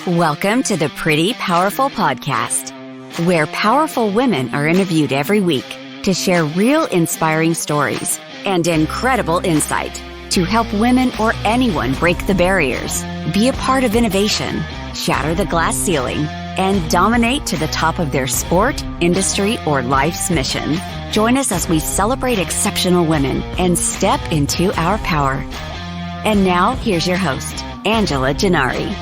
Welcome to the Pretty Powerful Podcast, where powerful women are interviewed every week to share real inspiring stories and incredible insight to help women or anyone break the barriers, be a part of innovation, shatter the glass ceiling, and dominate to the top of their sport, industry, or life's mission. Join us as we celebrate exceptional women and step into our power. And now, here's your host, Angela Gennari.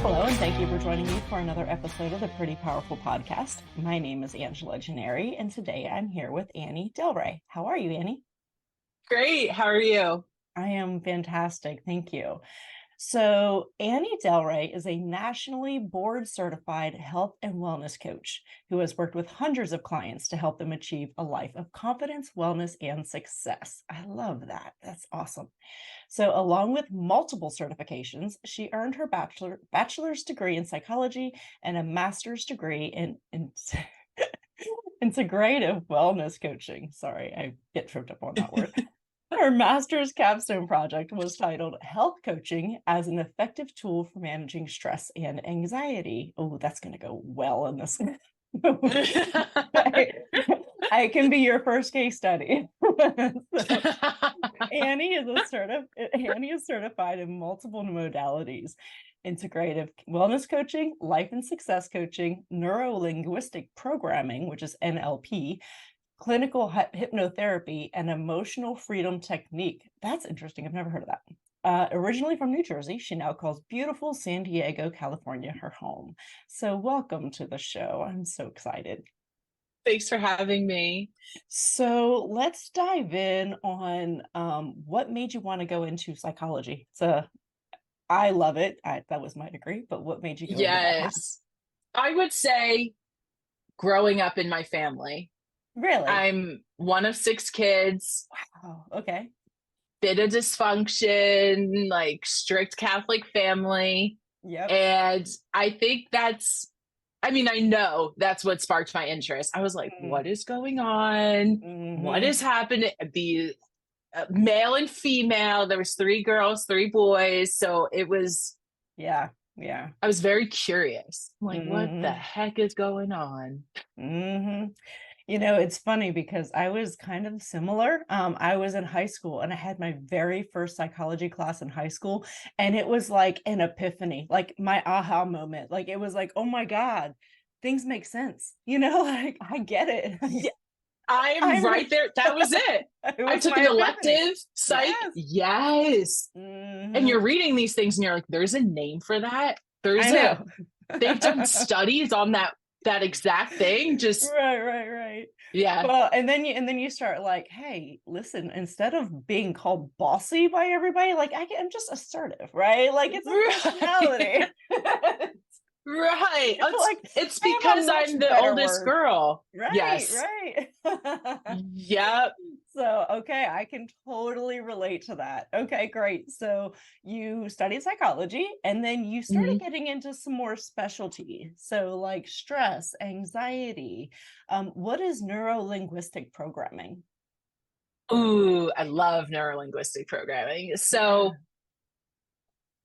Hello, and thank you for joining me for another episode of the Pretty Powerful Podcast. My name is Angela Gennari, and today I'm here with Annie Delre. How are you, Annie? Great. How are you? I am fantastic. Thank you. So Annie Delre is a nationally board-certified health and wellness coach who has worked with hundreds of clients to help them achieve a life of confidence, wellness, and success. I love that. That's awesome. So along with multiple certifications, she earned her bachelor's degree in psychology and a master's degree in integrative wellness coaching. Sorry, I get tripped up on that word. Her master's capstone project was titled Health Coaching as an Effective Tool for Managing Stress and Anxiety. Oh, that's going to go well in this. I can be your first case study. Annie is certified in multiple modalities: integrative wellness coaching, life and success coaching, neuro-linguistic programming, which is NLP, clinical hypnotherapy, and emotional freedom technique. That's interesting. I've never heard of that. Originally from New Jersey, she now calls beautiful San Diego, California, her home. So welcome to the show. I'm so excited. Thanks for having me. So let's dive in on what made you want to go into psychology. I love it. That was my degree, but what made you go into that? Yes. I would say growing up in my family. Really? I'm one of 6 kids. Wow. Okay. Bit of dysfunction, like strict Catholic family. Yep. And I think I know that's what sparked my interest. I was like, what is going on? Mm-hmm. What is happening? The male and female, there was 3 girls, 3 boys. So it was, yeah. I was very curious. I'm like, what the heck is going on? Mm-hmm. You know, it's funny because I was kind of similar. I was in high school and I had my very first psychology class in high school. And it was like an epiphany, like my aha moment. Like it was like, oh my God, things make sense. You know, like I get it. Yeah, I'm right there. That was it. I took an elective psych. Yes. Mm-hmm. And you're reading these things and you're like, there's a name for that. They've done studies on that exact thing. Just right. Yeah. Well, and then you start like, hey, listen, instead of being called bossy by everybody, like I'm just assertive, right? Like it's a personality. Right. It's because I'm the oldest girl. Right. Yes. Right. Yep. So, okay, I can totally relate to that. Okay, great. So you studied psychology and then you started getting into some more specialty. So like stress, anxiety. What is neuro-linguistic programming? Ooh, I love neuro-linguistic programming. So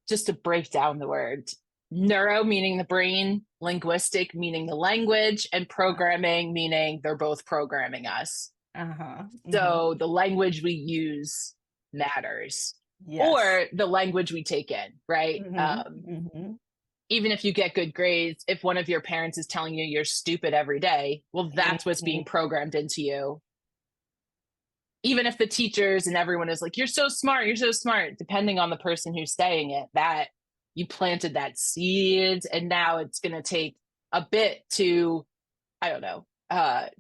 just to break down the word, neuro meaning the brain, linguistic meaning the language, and programming meaning they're both programming us. So the language we use matters, or the language we take in, right? Even if you get good grades, if one of your parents is telling you you're stupid every day, well, that's what's being programmed into you. Even if the teachers and everyone is like, you're so smart, depending on the person who's saying it, that you planted that seed, and now it's going to take a bit to, I don't know,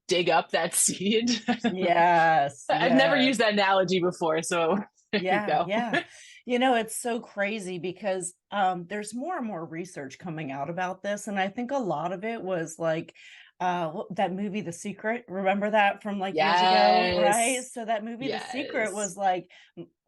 dig up that seed. Yes. I've never used that analogy before, so there you go. Yeah. You know, it's so crazy because there's more and more research coming out about this, and I think a lot of it was like that movie The Secret. Remember that from like years ago, right? So that movie The Secret was like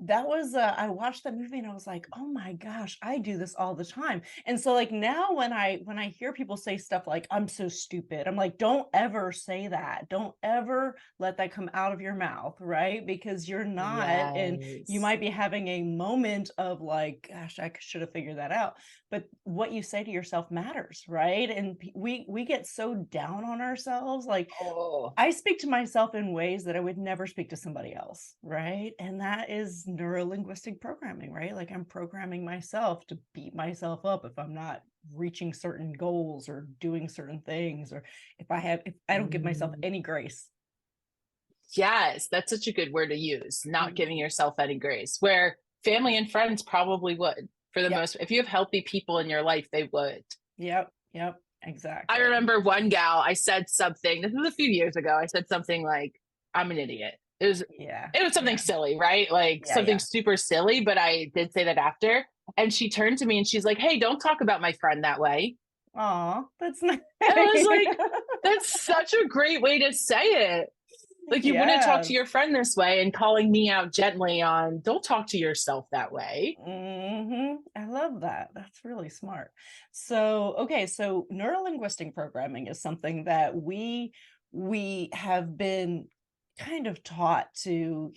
that was I watched that movie and I was like, oh my gosh, I do this all the time. And so like now when I hear people say stuff like I'm so stupid, I'm like, don't ever say that. Don't ever let that come out of your mouth, right? Because you're not, and you Yes. might be having a moment of like, gosh, I should have figured that out. But what you say to yourself matters, right? And we get so down on ourselves, like Oh, I speak to myself in ways that I would never speak to somebody else, right? And that is neuro-linguistic programming, right? Like I'm programming myself to beat myself up if I'm not reaching certain goals or doing certain things, or if I don't give myself mm, any grace. yes, that's such a good word to use. Not giving Mhm. yourself any grace, where family and friends probably would, for the Yep, most, if you have healthy people in your life, they would. yep, I exactly. remember one gal, I said something, this was a few years ago. I said something like, I'm an idiot. Yeah, It was something yeah, silly, right? Like something yeah. super silly, but I did say that after. And she turned to me and she's like, hey, don't talk about my friend that way. Aw, that's nice. And I was like, that's such a great way to say it. Like you wouldn't talk to Yes. your friend this way, and calling me out gently on don't talk to yourself that way. I love that. That's really smart. So, okay, so neurolinguistic programming is something that we have been kind of taught to,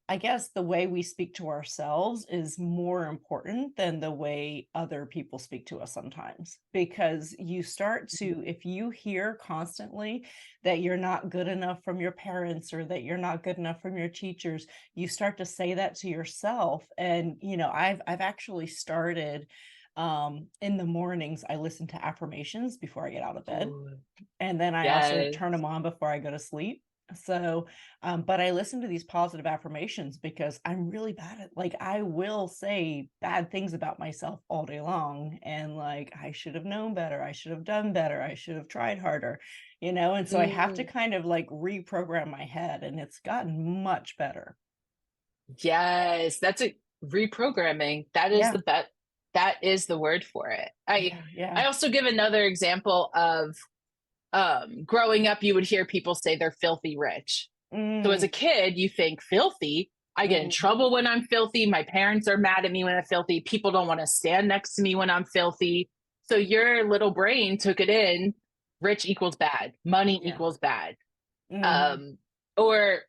I guess the way we speak to ourselves is more important than the way other people speak to us sometimes. Because you start to, if you hear constantly that you're not good enough from your parents or that you're not good enough from your teachers, you start to say that to yourself. And, I've actually started in the mornings, I listen to affirmations before I get out of bed. Oh, And then I also yes. turn them on before I go to sleep. So, but I listen to these positive affirmations because I'm really bad at, like, I will say bad things about myself all day long. And like, I should have known better. I should have done better. I should have tried harder, And so I have to Mm, kind of like reprogram my head, and it's gotten much better. yes, that's a reprogramming. That is Yeah. the bet. That is the word for it. I Yeah. Yeah. I also give another example of growing up, you would hear people say they're filthy rich. So as Mm, a kid, you think filthy. I get in mm, trouble when I'm filthy. My parents are mad at me when I'm filthy. People don't want to stand next to me when I'm filthy. So your little brain took it in. Rich equals bad. Money yeah. equals bad. Mhm. Um, or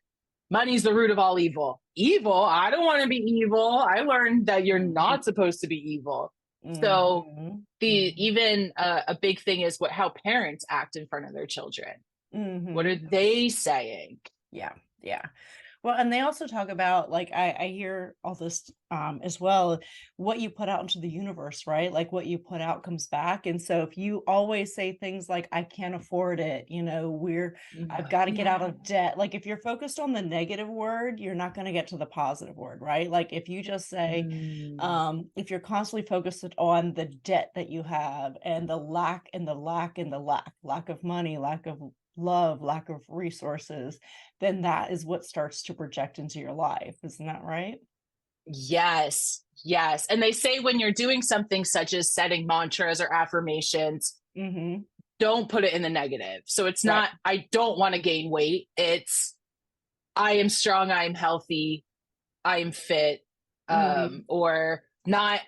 money's the root of all evil. Evil? I don't want to be evil. I learned that you're Mhm. not supposed to be evil. So Mhm. the Mhm. even a big thing is what how parents act in front of their children. What are Mhm. they saying? Yeah, yeah. Well, and they also talk about, like, I hear all this as well, what you put out into the universe, right? Like what you put out comes back. And so if you always say things like, I can't afford it, I've got to get out Yeah. of debt. Like if you're focused on the negative word, you're not going to get to the positive word, right? Like if you just say, Mm, if you're constantly focused on the debt that you have and the lack and the lack and the lack of money, lack of love, lack of resources, then that is what starts to project into your life. Isn't that right? yes. Yes. And they say when you're doing something such as setting mantras or affirmations, Mm-hmm. don't put it in the negative. So it's Right. not, I don't want to gain weight. It's, I am strong, I am healthy, I am fit, Mm-hmm. or not,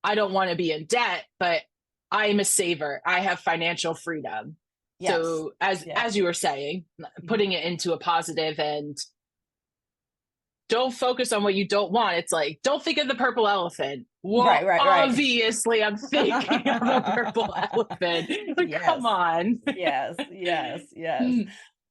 I don't want to be in debt, but I am a saver. I have financial freedom. Yes. So as Yes. you were saying, Mhm. putting it into a positive and don't focus on what you don't want. It's like, don't think of the purple elephant. Right, Well, right, right. obviously I'm thinking of a purple elephant. Like, come Yes. on. Yes. Yes. Yes.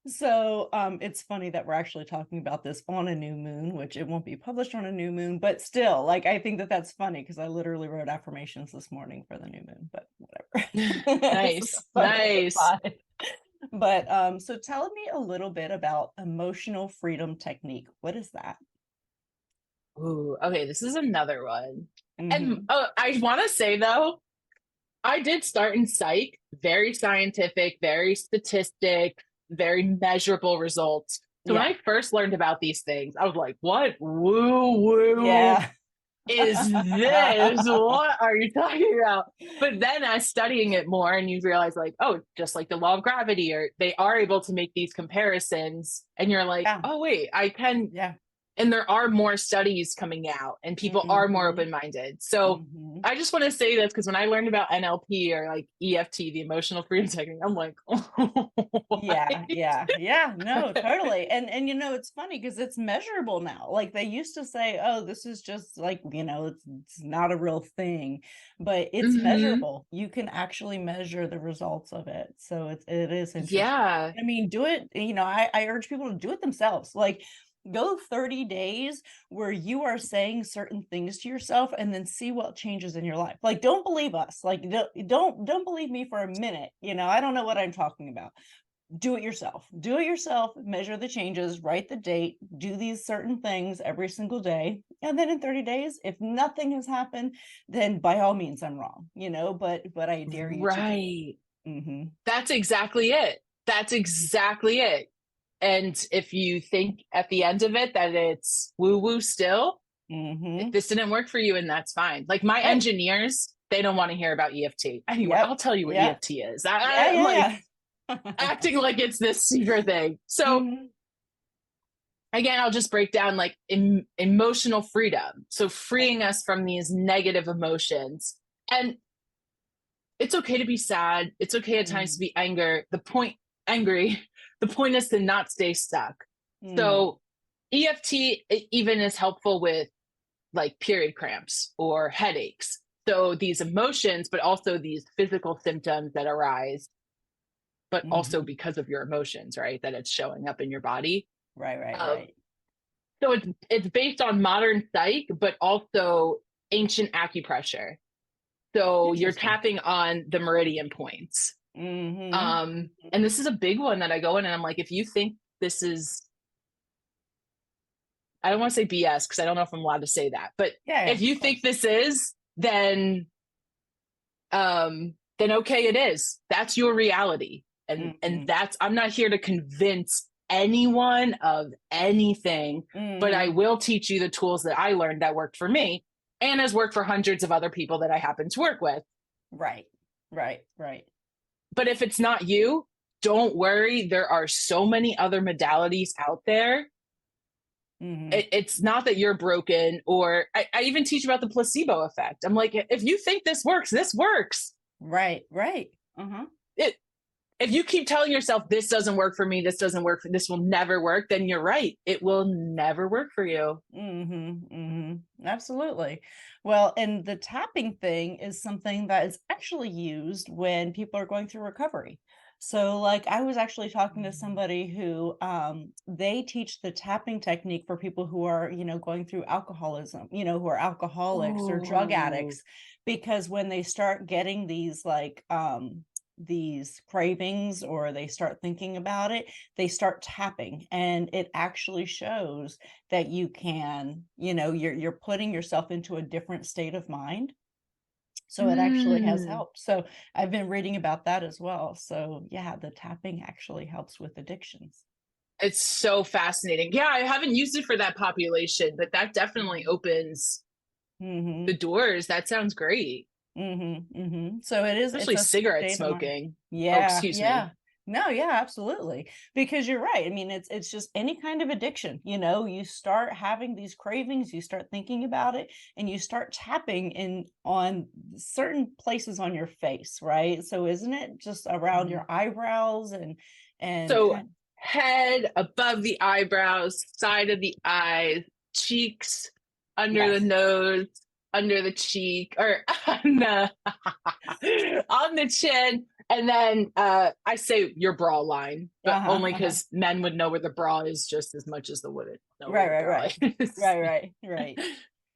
So it's funny that we're actually talking about this on a new moon, which it won't be published on a new moon, but still, like I think that that's funny because I literally wrote affirmations this morning for the new moon, but whatever. So Nice. by the Nice. by. But so tell me a little bit about emotional freedom technique. What is that? Ooh, okay, this is another one. And Mm-hmm. I want to say though, I did start in psych, very scientific, very statistic, very measurable results. So when Yeah. I first learned about these things, I was like, what? Woo woo. Yeah. is this? What are you talking about? But then as studying it more and you realize like, oh, just like the law of gravity, or they are able to make these comparisons and you're like, Yeah. oh, wait, I can. Yeah. And there are more studies coming out and people are more open-minded. So I just want to say this because when I learned about NLP or like EFT, the emotional freedom technique, I'm like, oh, yeah, no, totally. And it's funny because it's measurable now. Like they used to say, oh, this is just like, it's not a real thing, but it's measurable. You can actually measure the results of it. So it is interesting. Yeah. I mean, do it, I urge people to do it themselves. Like go 30 days where you are saying certain things to yourself and then see what changes in your life. Like, don't believe us. Like, don't believe me for a minute. I don't know what I'm talking about. Do it yourself. Measure the changes, write the date, do these certain things every single day. And then in 30 days, if nothing has happened, then by all means I'm wrong, but I dare you to do it. That's exactly it. And if you think at the end of it that it's woo-woo still, if this didn't work for you, and that's fine. Like my engineers, they don't want to hear about EFT. Anyway, I'll tell you what EFT is. I'm like acting like it's this secret thing. So again, I'll just break down like emotional freedom. So freeing us from these negative emotions. And it's okay to be sad. It's okay at times to be angry. The point is to not stay stuck. So EFT even is helpful with like period cramps or headaches. So these emotions, but also these physical symptoms that arise, but also because of your emotions, right? That it's showing up in your body. Right. So it's based on modern psych, but also ancient acupressure. So you're tapping on the meridian points. And this is a big one that I go in and I'm like, if you think this is, I don't want to say BS because I don't know if I'm allowed to say that, but if you think this is, then okay, it is. That's your reality. And that's, I'm not here to convince anyone of anything, but I will teach you the tools that I learned that worked for me and has worked for hundreds of other people that I happen to work with. Right. But if it's not you, don't worry. There are so many other modalities out there. It's not that you're broken, or I even teach about the placebo effect. I'm like, if you think this works, this works. Right. If you keep telling yourself, this doesn't work for me, this will never work, then you're right. It will never work for you. Absolutely. Well, and the tapping thing is something that is actually used when people are going through recovery. So like I was actually talking to somebody who they teach the tapping technique for people who are, going through alcoholism, who are alcoholics or drug addicts, because when they start getting these like these cravings or they start thinking about it, they start tapping, and it actually shows that you can, you're putting yourself into a different state of mind. So it actually has helped. So I've been reading about that as well. So yeah, the tapping actually helps with addictions. It's so fascinating. Yeah, I haven't used it for that population, but that definitely opens the doors. That sounds great. So it is, especially cigarette smoking. Yeah. Excuse me. No, yeah, absolutely. Because you're right. I mean, it's just any kind of addiction, you start having these cravings, you start thinking about it, and you start tapping on certain places on your face, right? So isn't it just around your eyebrows and so head, above the eyebrows, side of the eyes, cheeks, under the nose, under the cheek, or on the chin. And then I say your bra line, but only because men would know where the bra is just as much as the women know. Right.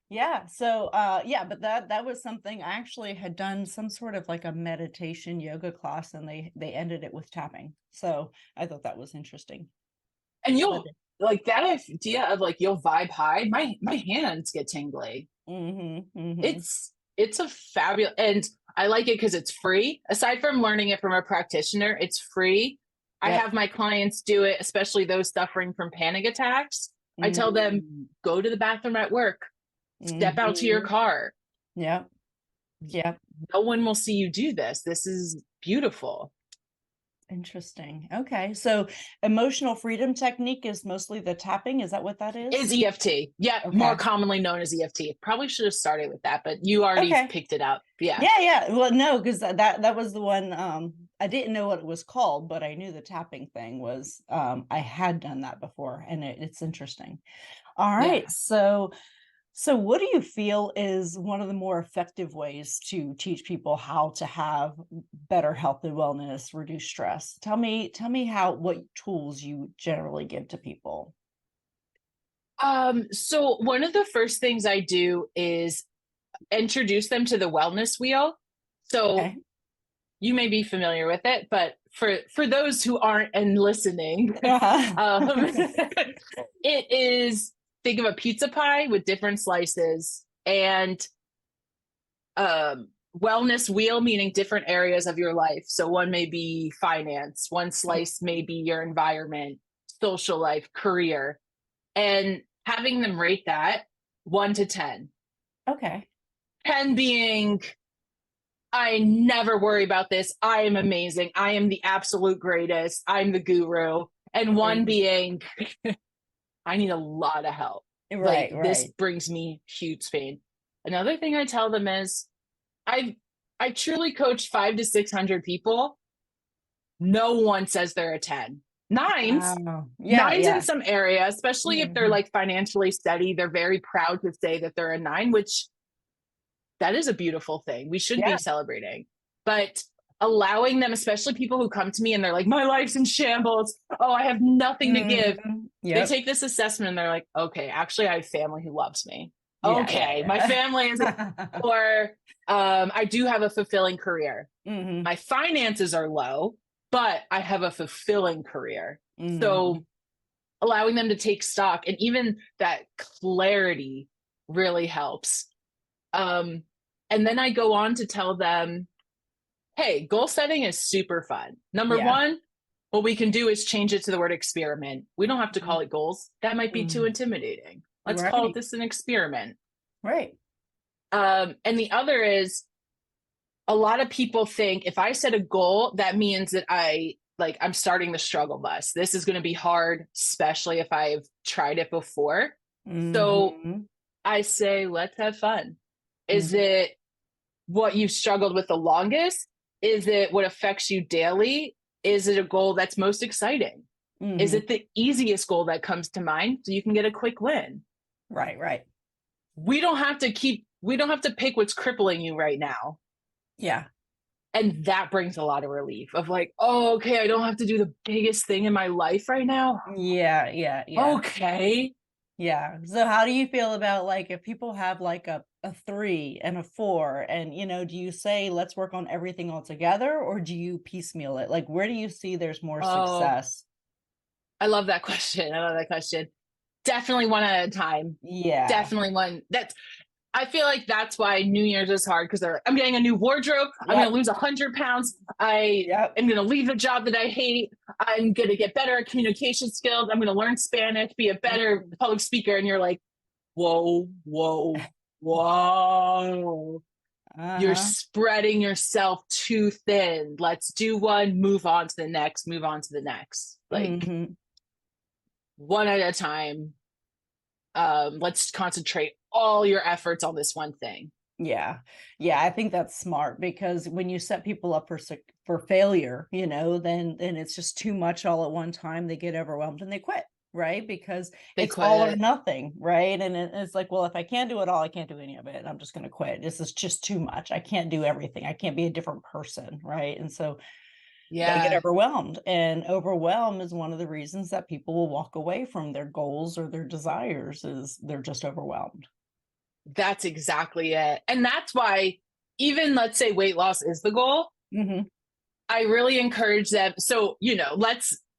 Yeah. So but that was something I actually had done, some sort of like a meditation yoga class, and they ended it with tapping. So I thought that was interesting. And you'll like that idea of like you'll vibe high. My hands get tingly. It's a fabulous, and I like it because it's free. Aside from learning it from a practitioner, it's free. I have my clients do it, especially those suffering from panic attacks. I tell them, go to the bathroom at work, Step out to your car. Yeah. Yeah. No one will see you do this. This is beautiful. Interesting. Okay. So emotional freedom technique is mostly the tapping. Is that what that is? Is EFT. Yeah. Okay. More commonly known as EFT. Probably should have started with that, but you already picked it up. Yeah. Yeah. Well, no, because that was the one, I didn't know what it was called, but I knew the tapping thing was, I had done that before, and it's interesting. All right. Yeah. So what do you feel is one of the more effective ways to teach people how to have better health and wellness, reduce stress? Tell me what tools you generally give to people. So one of the first things I do is introduce them to the wellness wheel. So you may be familiar with it, but for those who aren't and listening, it is, think of a pizza pie with different slices, and wellness wheel meaning different areas of your life. So one may be finance, one slice may be your environment, social life, career, and having them rate that 1 to 10. Okay. 10 being, I never worry about this. I am amazing. I am the absolute greatest. I'm the guru. And 1 being, I need a lot of help. Right. This brings me huge pain. Another thing I tell them is I truly coach 500 to 600 people. No one says they're a 10. 9s. Nines in some area, especially if they're like financially steady, they're very proud to say that they're a 9, which that is a beautiful thing. We should be celebrating. But allowing them, especially people who come to me and they're like, my life's in shambles. Oh, I have nothing to give. They take this assessment and they're like, okay, actually I have family who loves me. My family is, or I do have a fulfilling career. My finances are low, but I have a fulfilling career. So allowing them to take stock, and even that clarity really helps. And then I go on to tell them, hey, goal setting is super fun. Number 1, what we can do is change it to the word experiment. We don't have to call it goals. That might be too intimidating. Let's call this an experiment. Right. And the other is, a lot of people think if I set a goal, that means that I'm starting the struggle bus. This is going to be hard, especially if I've tried it before. So I say, let's have fun. Is it what you've struggled with the longest? Is it what affects you daily? Is it a goal that's most exciting? Is it the easiest goal that comes to mind so you can get a quick win? Right. We don't have to pick what's crippling you right now. Yeah. And that brings a lot of relief of like, oh, okay, I don't have to do the biggest thing in my life right now. Yeah. Okay. Yeah. So how do you feel about like if people have like a 3 and a 4 and, do you say, let's work on everything all together, or do you piecemeal it? Like, where do you see there's more success? I love that question. Definitely one at a time. Yeah. Definitely one. I feel like that's why New Year's is hard, because I'm getting a new wardrobe. I'm going to lose 100 pounds. I am going to leave a job that I hate. I'm going to get better at communication skills. I'm going to learn Spanish, be a better public speaker. And you're like, whoa. You're spreading yourself too thin. Let's do one, move on to the next. Like one at a time. Let's concentrate all your efforts on this one thing. Yeah. I think that's smart, because when you set people up for failure, then it's just too much all at one time. They get overwhelmed and they quit, right? Because it's all or nothing, right? And it's like, well, if I can't do it all, I can't do any of it. I'm just going to quit. This is just too much. I can't do everything. I can't be a different person, right? And so they get overwhelmed, and overwhelm is one of the reasons that people will walk away from their goals or their desires, is they're just overwhelmed. That's exactly it. And that's why, even let's say weight loss is the goal, I really encourage them. So,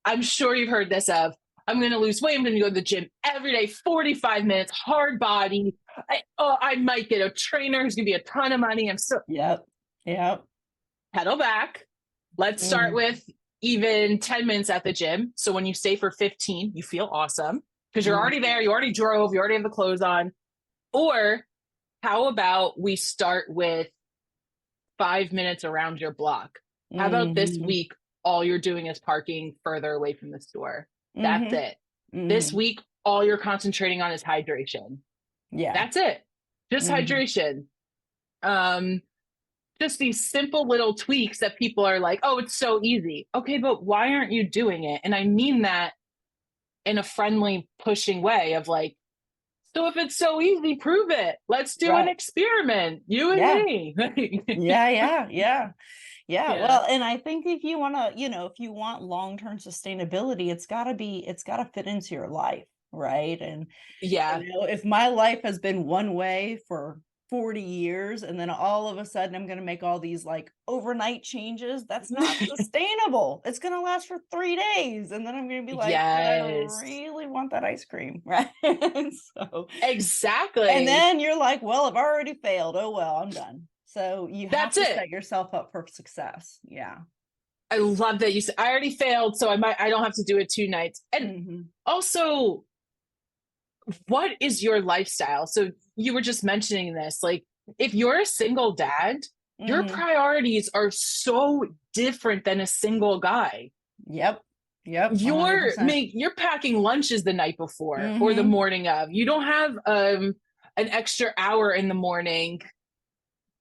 I'm sure you've heard this of, I'm going to lose weight. I'm going to go to the gym every day, 45 minutes, hard body. I might get a trainer who's going to be a ton of money. Yep. Pedal back. Let's start with even 10 minutes at the gym. So when you stay for 15, you feel awesome because you're already there. You already drove. You already have the clothes on. Or how about we start with 5 minutes around your block? How about this Mhm. week, all you're doing is parking further away from the store? That's Mhm. it. This Mhm. week, all you're concentrating on is hydration. Yeah. That's it. Just Mhm. hydration. Um, just these simple little tweaks that people are like, oh, it's so easy. Okay, but why aren't you doing it? And I mean that in a friendly, pushing way of like, so if it's so easy, prove it. Let's do an Right. experiment, you and Yeah. me. Yeah, yeah, yeah. Yeah, Yeah. well, and I think if you wanna, if you want long-term sustainability, it's gotta fit into your life, right? And, Yeah. if my life has been one way for 40 years and then all of a sudden I'm gonna make all these like overnight changes, that's not sustainable. It's gonna last for 3 days and then I'm gonna be like, but I Yes. really want that ice cream, right? So, and Exactly. then you're like, well, I've already failed. Oh well, I'm done. So you have That's to it. set yourself up for success. Yeah. I love that you said I already failed, so I don't have to do it 2 nights. And Mhm. also, what is your lifestyle? So you were just mentioning this, like if you're a single dad, your Mhm. priorities are so different than a single guy. Yep. Yep. 100%. You're packing lunches the night before or the Mhm. morning of. You don't have an extra hour in the morning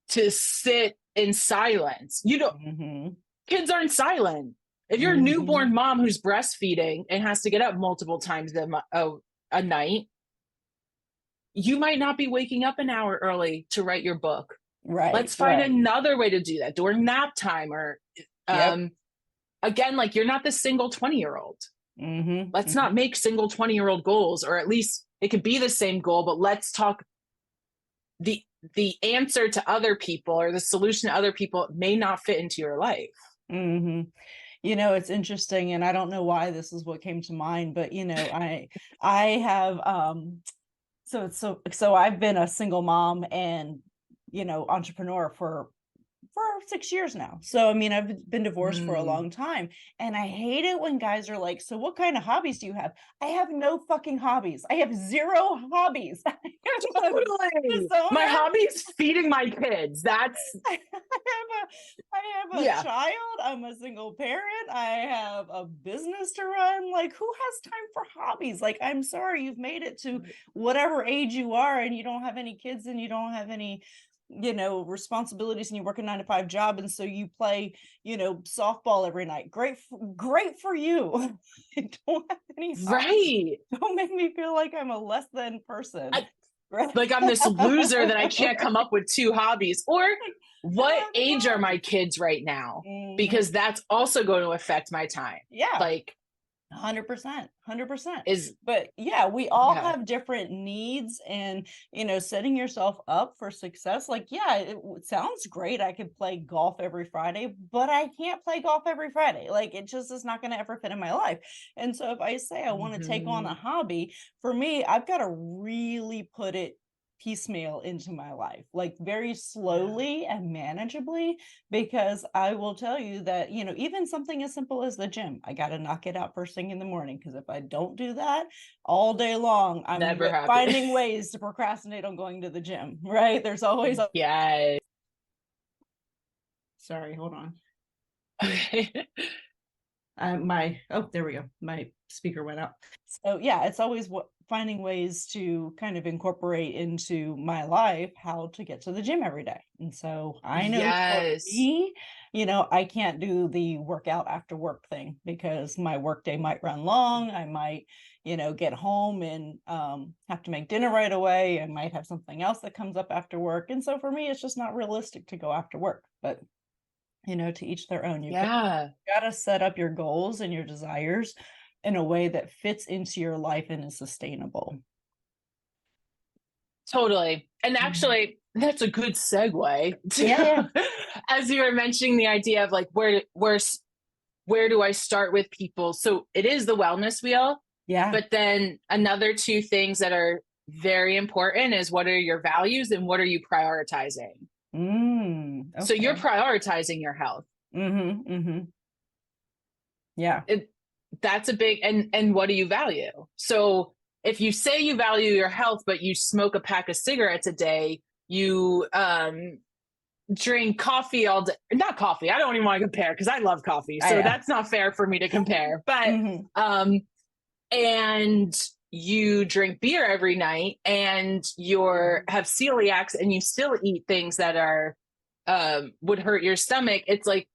to sit in silence. You don't Mhm. Kids aren't silent. If you're a Mhm. newborn mom who's breastfeeding and has to get up multiple times a night, you might not be waking up an hour early to write your book. Right. Let's find Right. another way to do that during nap time or Yep. um again, like you're not the single 20-year-old. Mhm. Let's not Mhm. make single 20-year-old goals, or at least it could be the same goal, but let's talk the the answer to other people or the solution to other people may not fit into your life. Mhm. It's interesting, and I don't know why this is what came to mind, but I have so I've been a single mom and entrepreneur for 6 years now. So, I mean, I've been divorced for a Mm, long time, and I hate it when guys are like, "So what kind of hobbies do you have?" I have no fucking hobbies. I have 0 hobbies. I am a totally. business My owner. hobby is feeding my kids. That's I have a yeah. child. I'm a single parent. I have a business to run. Like, who has time for hobbies? Like, I'm sorry, you've made it to whatever age you are, and you don't have any kids, and you don't have any, responsibilities, and you work a 9 to 5 job, and so you play, softball every night. Great for you. I don't have any hobbies. Right. Don't make me feel like I'm a less than person. I, Right. like I'm this loser that I can't come up with 2 hobbies. Or I what don't have any age are my hobbies. kids right now? Mhm. Because that's also going to affect my time. Yeah, Like 100%, 100%. is But yeah, we all yeah. have different needs and, setting yourself up for success. Like, yeah, sounds great. I could play golf every Friday, but I can't play golf every Friday. Like, it just is not going to ever fit in my life. And so if I say I want to take on a Mhm. hobby, for me, I've got to really put it piecemeal into my life, like very Yeah. slowly and manageably, because I will tell you that, even something as simple as the gym, I got to knock it out first thing in the morning. Because if I don't do that all day long, I'm Never happen. finding ways to procrastinate on going to the gym, right? There's always a, Yes. sorry, hold on. Okay. There we go. My speaker went out. So yeah, it's always finding ways to kind of incorporate into my life how to get to the gym every day. And so I know for Yes. me, I can't do the workout after work thing because my work day might run long. I might, get home and have to make dinner right away. I might have something else that comes up after work. And so for me, it's just not realistic to go after work. But to each their own. You've Yeah. got to set up your goals and your desires in a way that fits into your life and is sustainable. Totally. And Mhm. actually, that's a good segue Yeah, yeah, to as you were mentioning the idea of like where do I start with people? So it is the wellness wheel, yeah. but then another two things that are very important is what are your values and what are you prioritizing? So you're Okay. prioritizing your health. Mhm. Yeah. It, that's a big and what do you value? So if you say you value your health, but you smoke a pack of cigarettes a day, you drink coffee all day, not coffee. I don't even want to compare because I love coffee. So that's not fair for me to compare, but, and you drink beer every night and have celiacs and you still eat things that are, would hurt your stomach. It's like,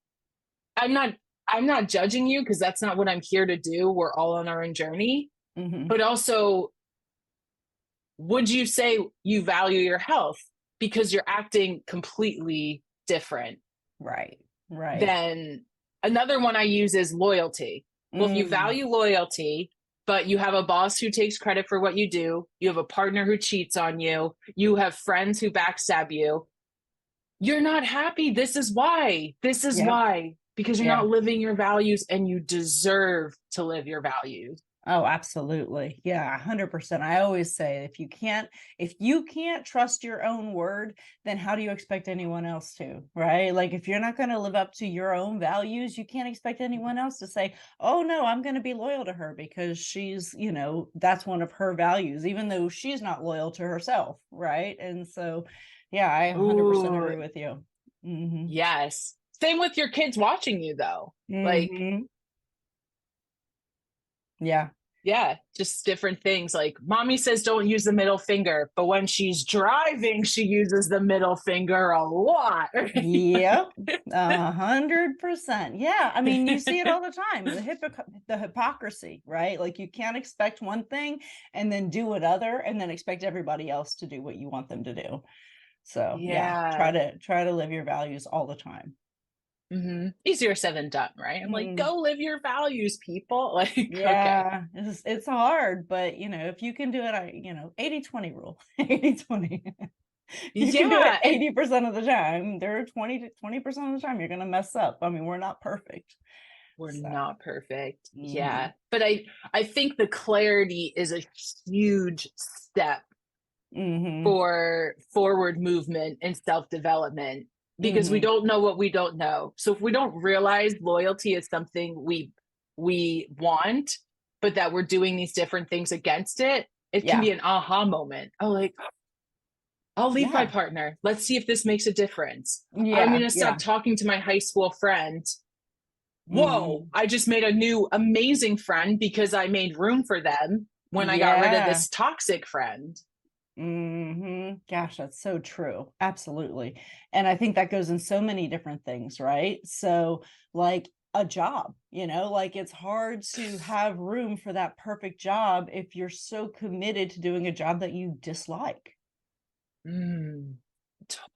I'm not judging you because that's not what I'm here to do. We're all on our own journey, but also, would you say you value your health? Because you're acting completely different. Right. Then another one I use is loyalty. Well, if you value loyalty, but you have a boss who takes credit for what you do, you have a partner who cheats on you, you have friends who backstab you, you're not happy. This is why. Because you're not living your values and you deserve to live your values. Oh, absolutely. Yeah, 100%. I always say if you can't trust your own word, then how do you expect anyone else to, right? Like if you're not going to live up to your own values, you can't expect anyone else to say, oh no, I'm going to be loyal to her because she's, that's one of her values, even though she's not loyal to herself, right? And so, yeah, I 100% agree with you. Yes. Same with your kids watching you though. Like, yeah, just different things. Like mommy says don't use the middle finger, but when she's driving, she uses the middle finger a lot. Yep, 100%. Yeah, I mean, you see it all the time. The hypocrisy, right? Like you can't expect one thing and then do another, and then expect everybody else to do what you want them to do. So try to live your values all the time. Easier said than done, right? I'm like, go live your values, people. Like, yeah, okay. It's hard, but if you can do it, 80-20 rule, 80-20. You can do it 80% of the time. There are 20% of the time you're going to mess up. I mean, we're not perfect. We're not perfect. Yeah. But I think the clarity is a huge step for forward movement and self-development. Because we don't know what we don't know. So if we don't realize loyalty is something we want, but that we're doing these different things against it, it can be an aha moment. Oh, like, I'll leave my partner. Let's see if this makes a difference. I'm going to stop talking to my high school friend. Whoa, I just made a new amazing friend because I made room for them when I got rid of this toxic friend. Gosh, that's so true. Absolutely. And I think that goes in so many different things, right? So like a job, like it's hard to have room for that perfect job if you're so committed to doing a job that you dislike.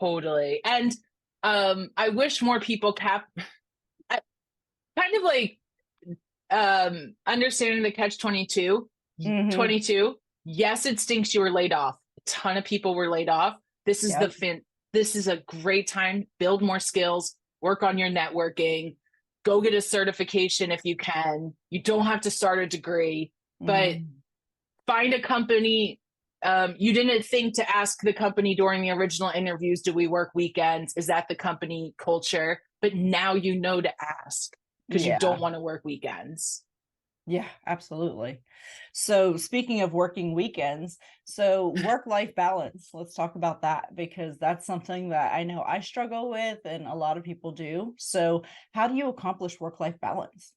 Totally. And I wish more people kind of like understanding the catch-22. 22. Yes, it stinks you were laid off. Ton of people were laid off. This is this is a great time. Build more skills, work on your networking, go get a certification if you can. You don't have to start a degree, but find a company. You didn't think to ask the company during the original interviews, do we work weekends? Is that the company culture? But now you know to ask because you don't want to work weekends. Yeah, absolutely. So speaking of working weekends, so work-life balance, let's talk about that because that's something that I know I struggle with and a lot of people do. So how do you accomplish work-life balance?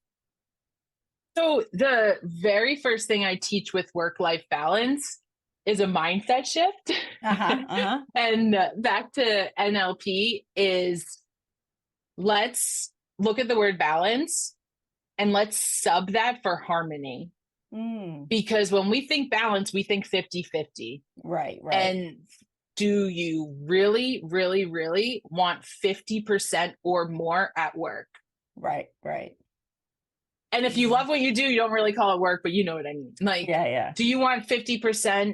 So the very first thing I teach with work-life balance is a mindset shift. And back to NLP is let's look at the word balance and let's sub that for harmony. Because when we think balance, we think 50-50. Right. And do you really, really, really want 50% or more at work? Right. And if you love what you do, you don't really call it work, but you know what I mean. Like, do you want 50%?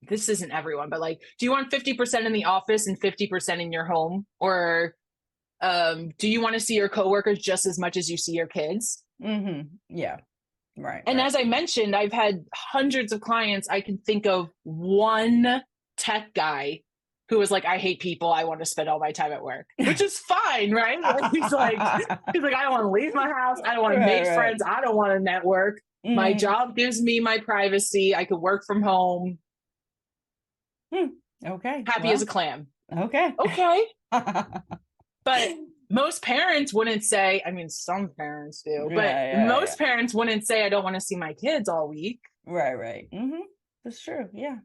This isn't everyone, but like, do you want 50% in the office and 50% in your home? Or do you want to see your coworkers just as much as you see your kids? Yeah. Right. And as I mentioned, I've had hundreds of clients. I can think of one tech guy who was like, I hate people. I want to spend all my time at work, which is fine, right? He's like, I don't want to leave my house. I don't want to make friends. I don't want to network. My job gives me my privacy. I could work from home. Okay. Happy as a clam. Okay. But most parents wouldn't say, I mean, some parents do, but most parents wouldn't say, I don't want to see my kids all week. Right. That's true. Yeah.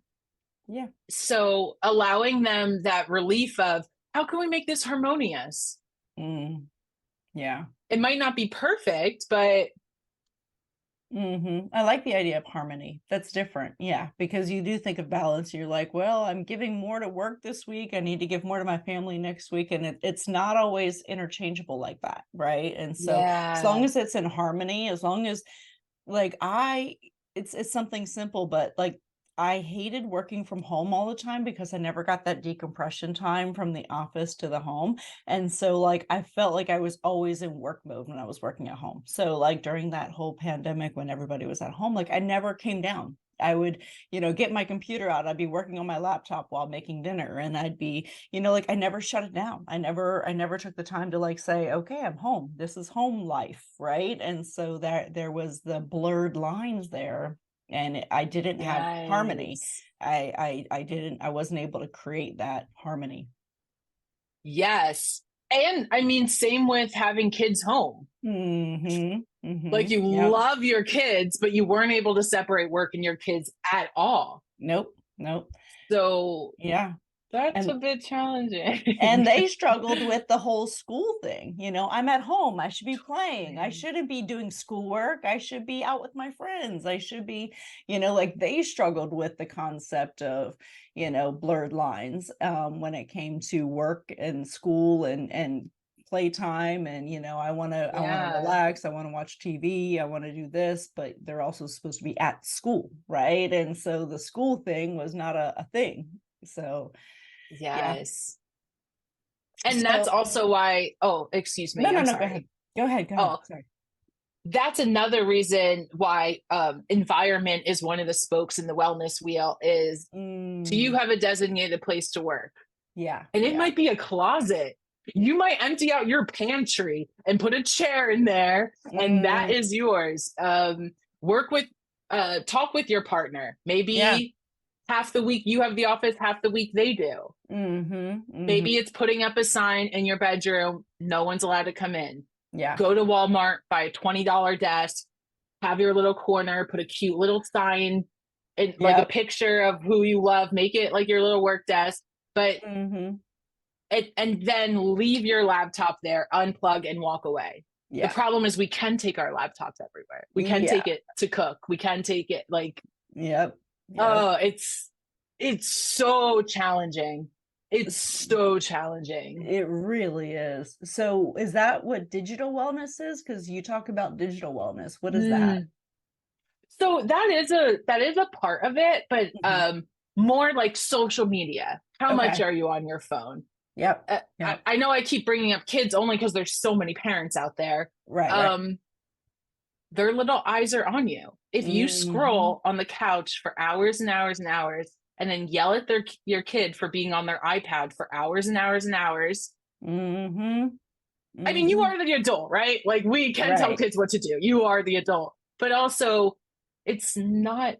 So allowing them that relief of, how can we make this harmonious? Yeah. It might not be perfect, but I like the idea of harmony. That's different. Yeah. Because you do think of balance. You're like, well, I'm giving more to work this week. I need to give more to my family next week. And it's not always interchangeable like that. Right. And so as long as it's in harmony, as long as like it's something simple, but like I hated working from home all the time because I never got that decompression time from the office to the home. And so like, I felt like I was always in work mode when I was working at home. So like during that whole pandemic, when everybody was at home, like I never came down. I would, get my computer out. I'd be working on my laptop while making dinner, and I'd be, like I never shut it down. I never took the time to like say, okay, I'm home. This is home life. Right. And so there was the blurred lines there. And I didn't have harmony. I wasn't able to create that harmony. Yes. And I mean, same with having kids home. Like you love your kids, but you weren't able to separate work and your kids at all. Nope. So yeah. That's a bit challenging. And they struggled with the whole school thing. I'm at home. I should be playing. I shouldn't be doing schoolwork. I should be out with my friends. I should be, like they struggled with the concept of, blurred lines when it came to work and school and playtime. And, I want to relax. I want to watch TV. I want to do this, but they're also supposed to be at school. Right. And so the school thing was not a thing. So yes. And that's also why, excuse me. No, go ahead. Sorry. That's another reason why environment is one of the spokes in the wellness wheel is do you have a designated place to work? Yeah. And it might be a closet. You might empty out your pantry and put a chair in there and that is yours. Talk with your partner. Maybe half the week you have the office, half the week they do. Maybe it's putting up a sign in your bedroom. No one's allowed to come in. Yeah. Go to Walmart, buy a $20 desk, have your little corner, put a cute little sign and like a picture of who you love, make it like your little work desk, but and then leave your laptop there, unplug and walk away. The problem is we can take our laptops everywhere. We can take it to cook. We can take it like, oh, it's so challenging. It's so challenging. It really is. So is that what digital wellness is? Because you talk about digital wellness. What is that? So that is a part of it, but more like social media. How much are you on your phone? Yep. I know I keep bringing up kids only because there's so many parents out there. Right. Their little eyes are on you. If you scroll on the couch for hours and hours and hours and then yell at your kid for being on their iPad for hours and hours and hours. I mean, you are the adult, right? Like we can tell kids what to do. You are the adult. But also it's not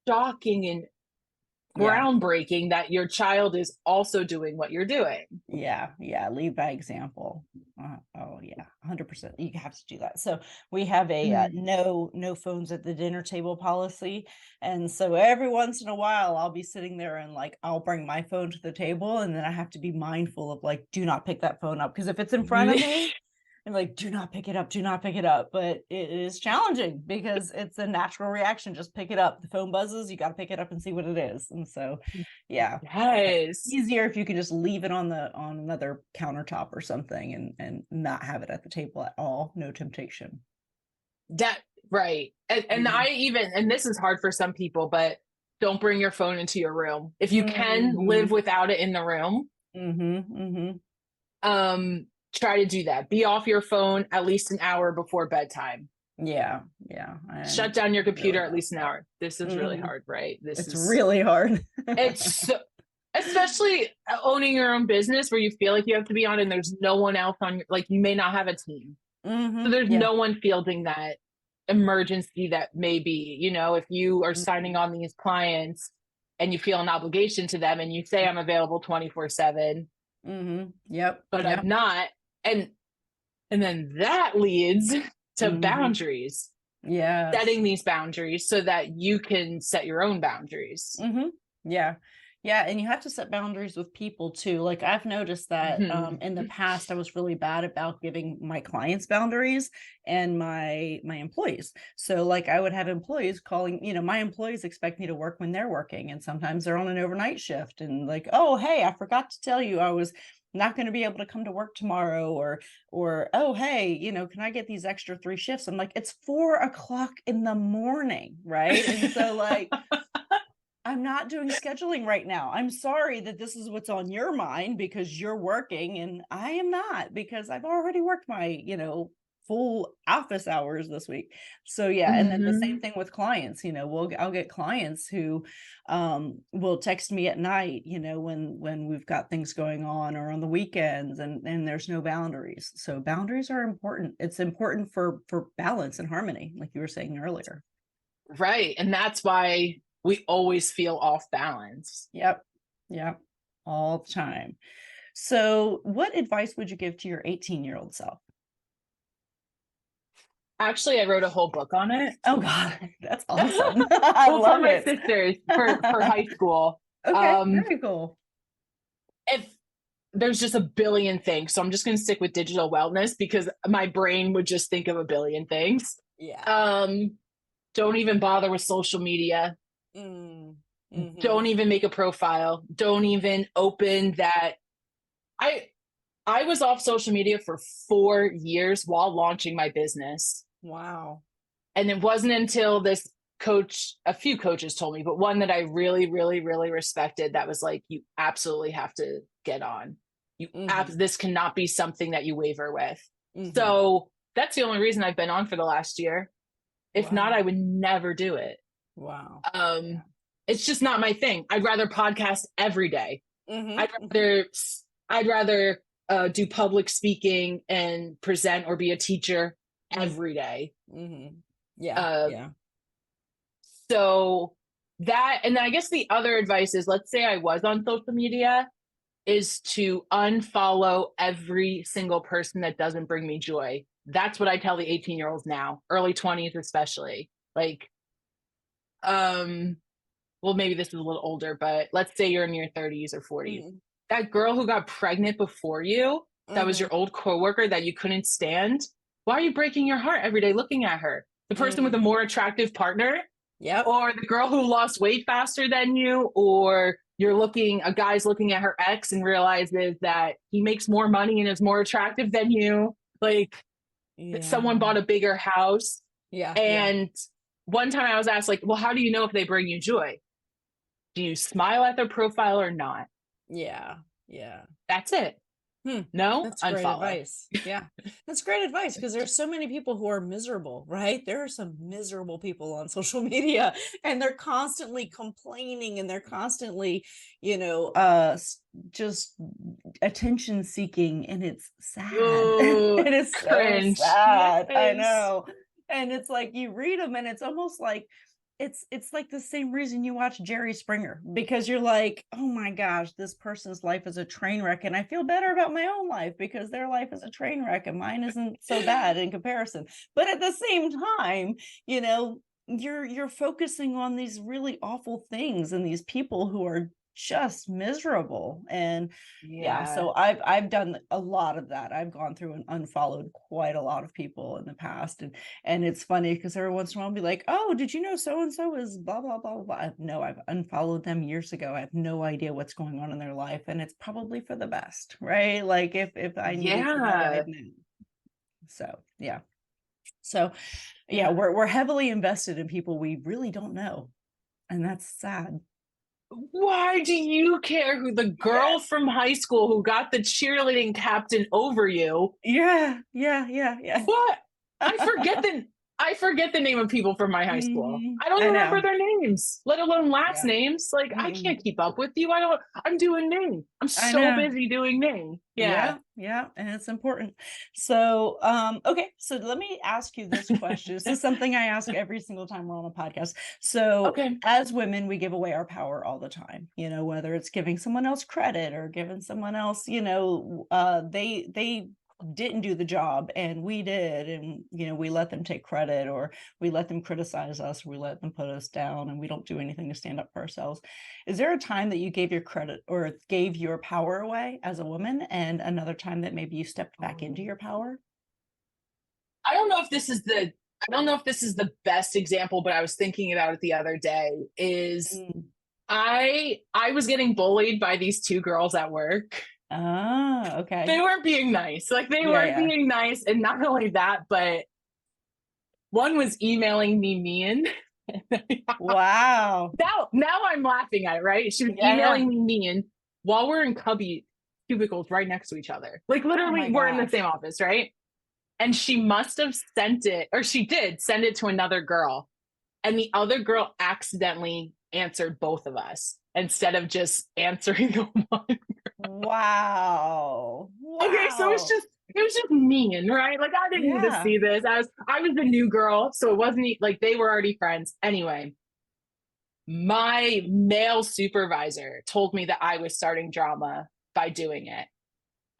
shocking and groundbreaking that your child is also doing what you're doing. Lead by example. 100%. You have to do that. So we have a no phones at the dinner table policy, and so every once in a while I'll be sitting there and like I'll bring my phone to the table, and then I have to be mindful of like, do not pick that phone up, because if it's in front of me, I'm like, do not pick it up. But it is challenging because it's a natural reaction. Just pick it up. The phone buzzes, you got to pick it up and see what it is. And so, it's easier if you can just leave it on another countertop or something and not have it at the table at all. No temptation. Right. And and this is hard for some people, but don't bring your phone into your room. If you can live without it in the room. Try to do that. Be off your phone at least an hour before bedtime. Shut down your computer at least an hour. This is really hard, right? It's really hard. It's so, especially especially owning your own business where you feel like you have to be on and there's no one else on your, like you may not have a team. So there's no one fielding that emergency that may be, you know, if you are signing on these clients and you feel an obligation to them and you say I'm available 24/7. Yep. But I'm not. And then that leads to boundaries. Yeah. Setting these boundaries so that you can set your own boundaries. Yeah. Yeah. And you have to set boundaries with people too. Like I've noticed that in the past, I was really bad about giving my clients boundaries and my employees. So like I would have employees calling, you know, my employees expect me to work when they're working. And sometimes they're on an overnight shift and like, oh, hey, I forgot to tell you I was not going to be able to come to work tomorrow, or oh, hey, you know, can I get these extra 3 shifts? I'm like, it's 4:00 in the morning, right? And so like I'm not doing scheduling right now. I'm sorry that this is what's on your mind because you're working and I am not, because I've already worked my, you know, full office hours this week. So yeah. And then the same thing with clients, you know, I'll get clients who will text me at night, you know, when we've got things going on or on the weekends and there's no boundaries. So boundaries are important. It's important for balance and harmony, like you were saying earlier. Right. And that's why we always feel off balance. Yep. All the time. So what advice would you give to your 18-year-old self? Actually, I wrote a whole book on it. Oh God, that's awesome. I love for my it. sisters for high school. Okay, very cool. If there's just a billion things, so I'm just going to stick with digital wellness because my brain would just think of a billion things. Yeah. Don't even bother with social media. Don't even make a profile. Don't even open that. I was off social media for 4 years while launching my business. Wow. And it wasn't until this coach, a few coaches told me, but one that I really, really, really respected that was like, you absolutely have to get on. This cannot be something that you waver with. So that's the only reason I've been on for the last year. If not, I would never do it. Wow. It's just not my thing. I'd rather podcast every day. I'd rather do public speaking and present or be a teacher every day. So that, and then I guess the other advice is, let's say I was on social media, is to unfollow every single person that doesn't bring me joy. That's what I tell the 18-year-olds now, early 20s especially. Like, well, maybe this is a little older, but let's say you're in your 30s or 40s. That girl who got pregnant before you, that was your old coworker that you couldn't stand. Why are you breaking your heart every day looking at her? The person with a more attractive partner, or the girl who lost weight faster than you, or a guy's looking at her ex and realizes that he makes more money and is more attractive than you. Like someone bought a bigger house. And one time I was asked, like, well, how do you know if they bring you joy? Do you smile at their profile or not? That's it. No, that's great advice. Yeah, that's great advice, because there's so many people who are miserable, right? There are some miserable people on social media and they're constantly complaining and they're constantly, you know, just attention seeking, and it's sad. Ooh, and it's cringe. so sad. Yes. I know. And it's like you read them and it's almost like it's like the same reason you watch Jerry Springer, because you're like, oh my gosh, this person's life is a train wreck. And I feel better about my own life because their life is a train wreck and mine isn't so bad in comparison. But at the same time, you know, you're focusing on these really awful things and these people who are just miserable. And so I've done a lot of that. I've gone through and unfollowed quite a lot of people in the past, and it's funny because every once in a while I'll be like, oh, did you know so and so is blah blah blah blah. No, I've unfollowed them years ago. I have no idea what's going on in their life, and it's probably for the best, right? Like if I needed to know, I'd know. So we're heavily invested in people we really don't know, and that's sad. Why do you care who the girl from high school who got the cheerleading captain over you? Yeah. What? I I forget the name of people from my high school. I don't I remember know. their names, let alone last Yeah. names. Like, I can't keep up with you. I'm doing Ning. I'm I so know. busy doing Ning. Yeah. Yeah, and it's important. So, okay, so let me ask you this question. This is something I ask every single time we're on a podcast. So, Okay. as women, we give away our power all the time, whether it's giving someone else credit or giving someone else, they didn't do the job and we did, and we let them take credit, or we let them criticize us, or we let them put us down, and we don't do anything to stand up for ourselves. Is there a time that you gave your credit or gave your power away as a woman, and another time that maybe you stepped back into your power? I don't know if this is the best example, but I was thinking about it the other day. I was getting bullied by these two girls at work. Ah, okay. They weren't being nice. Like, they Yeah, weren't yeah. being nice. And not only that, but one was emailing me mean. Wow. Now I'm laughing at it, right? She was Yeah, emailing me mean while we're in cubicles right next to each other. Like, Oh literally, my we're in the gosh. same office, right? And she must have sent it, or she did send it to another girl. And the other girl accidentally answered both of us instead of just answering the one. Wow. Okay, so it was just mean, right? Like, I didn't need to Yeah. see this. I was the new girl, so it wasn't like they were already friends. Anyway, my male supervisor told me that I was starting drama by doing it.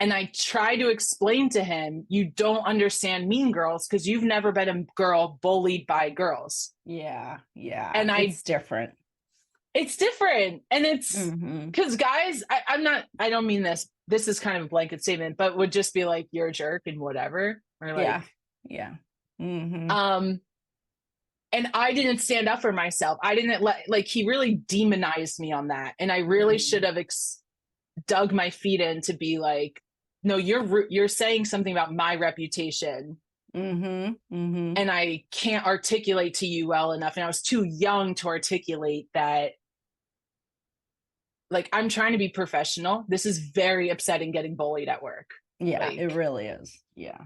And I tried to explain to him, you don't understand Mean Girls because you've never been a girl bullied by girls. Yeah. And It's different. it's different. And it's Mm-hmm. because guys, I don't mean this is kind of a blanket statement, but would just be like, you're a jerk and whatever. Or like, Yeah. Mm-hmm. And I didn't stand up for myself. I didn't like, he really demonized me on that. And I really should have dug my feet in to be like, no, you're saying something about my reputation. And I can't articulate to you well enough. And I was too young to articulate that. Like, I'm trying to be professional. This is very upsetting getting bullied at work. Yeah, Like, it really is. Yeah.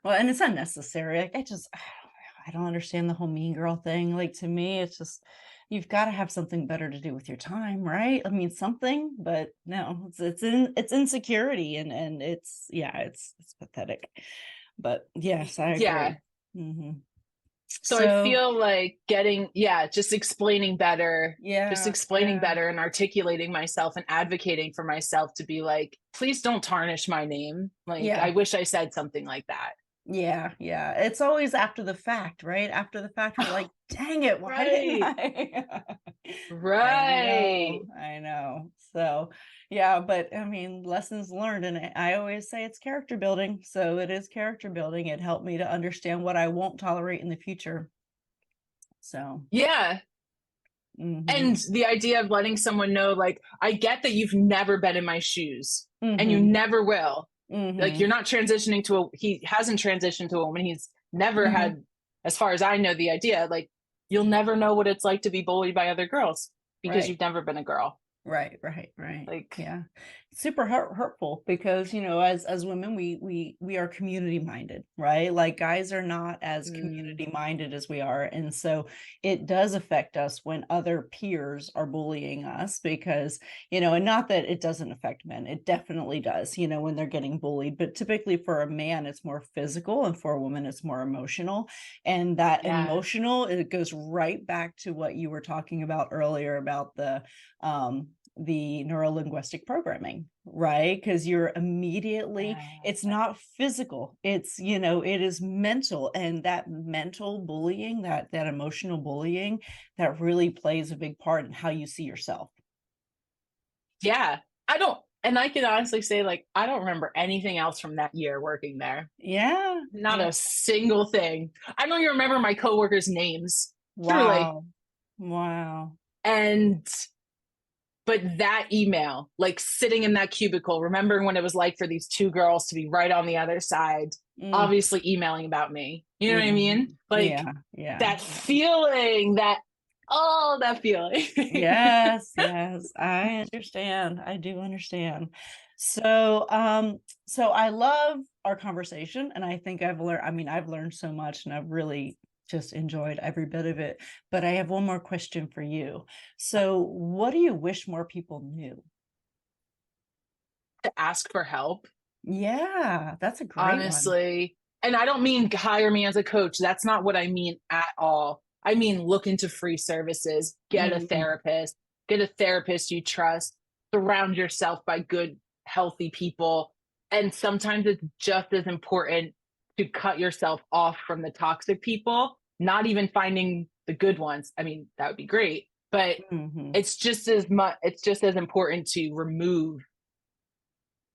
Well, and it's unnecessary. Like, I don't understand the whole mean girl thing. Like, to me, it's just, you've got to have something better to do with your time, right? I mean, something, but no, it's insecurity, and it's pathetic. But yes, I agree. yeah. Mm-hmm. So I feel like just explaining better, and articulating myself and advocating for myself to be like, please don't tarnish my name. Like, I wish I said something like that. Yeah. It's always after the fact, right? After the fact, we're like, dang it, why didn't I? Right. I know. So, yeah, but I mean, lessons learned. And I always say it's character building. So it is character building. It helped me to understand what I won't tolerate in the future. So, yeah. And the idea of letting someone know, like, I get that you've never been in my shoes and you never will. Like, you're not transitioning he hasn't transitioned to a woman. He's never had, as far as I know, the idea, like, you'll never know what it's like to be bullied by other girls because you've never been a girl. Right. Like, yeah, super hurtful because, as women, we are community minded, right? Like, guys are not as community minded as we are. And so it does affect us when other peers are bullying us because, and not that it doesn't affect men. It definitely does, when they're getting bullied, but typically for a man, it's more physical, and for a woman, it's more emotional. And that emotional, it goes right back to what you were talking about earlier about the neuro-linguistic programming, right? Because you're immediately, it's not physical, it's, it is mental, and that mental bullying, that emotional bullying, that really plays a big part in how you see yourself. Yeah. I can honestly say, like, I don't remember anything else from that year working there. Yeah. Not a single thing. I don't even remember my coworkers' names. Wow. Truly. Wow. But that email, like, sitting in that cubicle, remembering what it was like for these two girls to be right on the other side, obviously emailing about me. You know what I mean? Like, that feeling, that feeling. Yes, I understand. I do understand. So, so I love our conversation, and I think I've learned so much, and I've really just enjoyed every bit of it. But I have one more question for you. So what do you wish more people knew? To ask for help. Yeah, that's a great one. Honestly. And I don't mean hire me as a coach. That's not what I mean at all. I mean, look into free services, get a therapist you trust, surround yourself by good, healthy people. And sometimes it's just as important to cut yourself off from the toxic people, not even finding the good ones. I mean, that would be great, but it's just as important to remove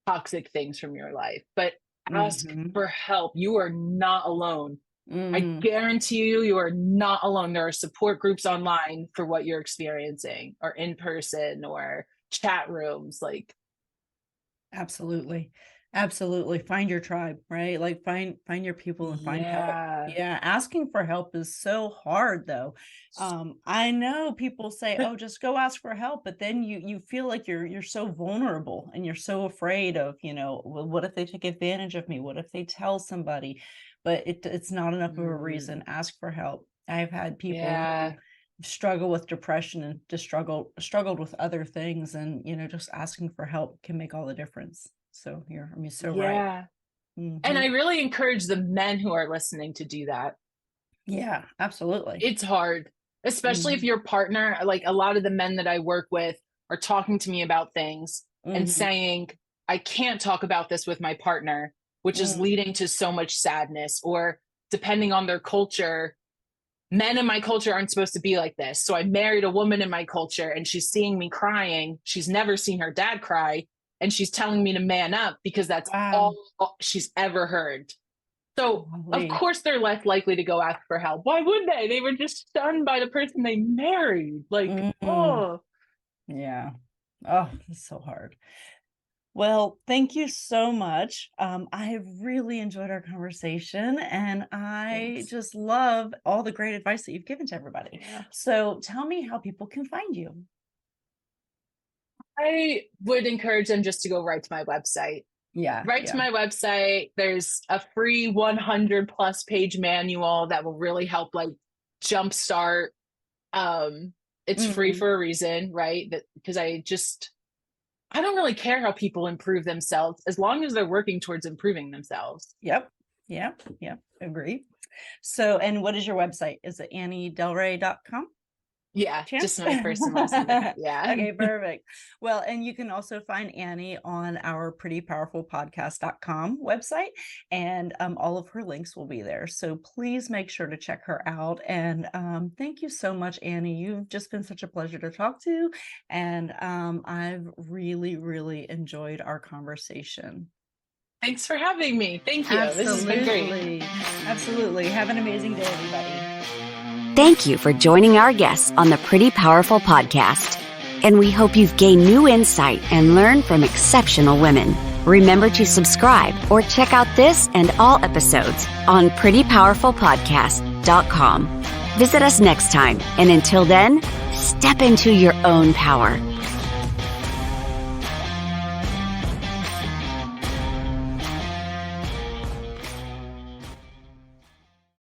toxic things from your life. But ask for help. You are not alone. I guarantee you are not alone. There are support groups online for what you're experiencing, or in person, or chat rooms. Like, absolutely. Find your tribe, right? Like find your people and find help. Yeah. Asking for help is so hard though. I know people say, oh, just go ask for help. But then you feel like you're so vulnerable and you're so afraid of, well, what if they take advantage of me? What if they tell somebody? But it's not enough of a reason. Ask for help. I've had people who struggle with depression and just struggled with other things. And, just asking for help can make all the difference. So right. And I really encourage the men who are listening to do that. Yeah, absolutely. It's hard, especially if your partner, like a lot of the men that I work with, are talking to me about things and saying, I can't talk about this with my partner, which is leading to so much sadness. Or depending on their culture, men in my culture aren't supposed to be like this. So I married a woman in my culture and she's seeing me crying. She's never seen her dad cry. And she's telling me to man up because that's all she's ever heard. So of course they're less likely to go ask for help. Why would they? They were just stunned by the person they married. Like, yeah. Oh, it's so hard. Well, thank you so much. I have really enjoyed our conversation, and I just love all the great advice that you've given to everybody. So tell me how people can find you. I would encourage them just to go right to my website. To my website. There's a free 100+ page manual that will really help, like, jumpstart. It's free for a reason, right? Because I don't really care how people improve themselves as long as they're working towards improving themselves. Yep. Agree. So, and what is your website? Is it anniedelre.com? Yeah, just my first and last name. Yeah. Okay, perfect. Well, and you can also find Annie on our prettypowerfulpodcast.com website, and all of her links will be there. So please make sure to check her out. And thank you so much, Annie. You've just been such a pleasure to talk to, and I've really, really enjoyed our conversation. Thanks for having me. Thank you. Absolutely. This has been great. Absolutely. Have an amazing day, everybody. Thank you for joining our guests on the Pretty Powerful Podcast. And we hope you've gained new insight and learned from exceptional women. Remember to subscribe or check out this and all episodes on prettypowerfulpodcast.com. Visit us next time. And until then, step into your own power.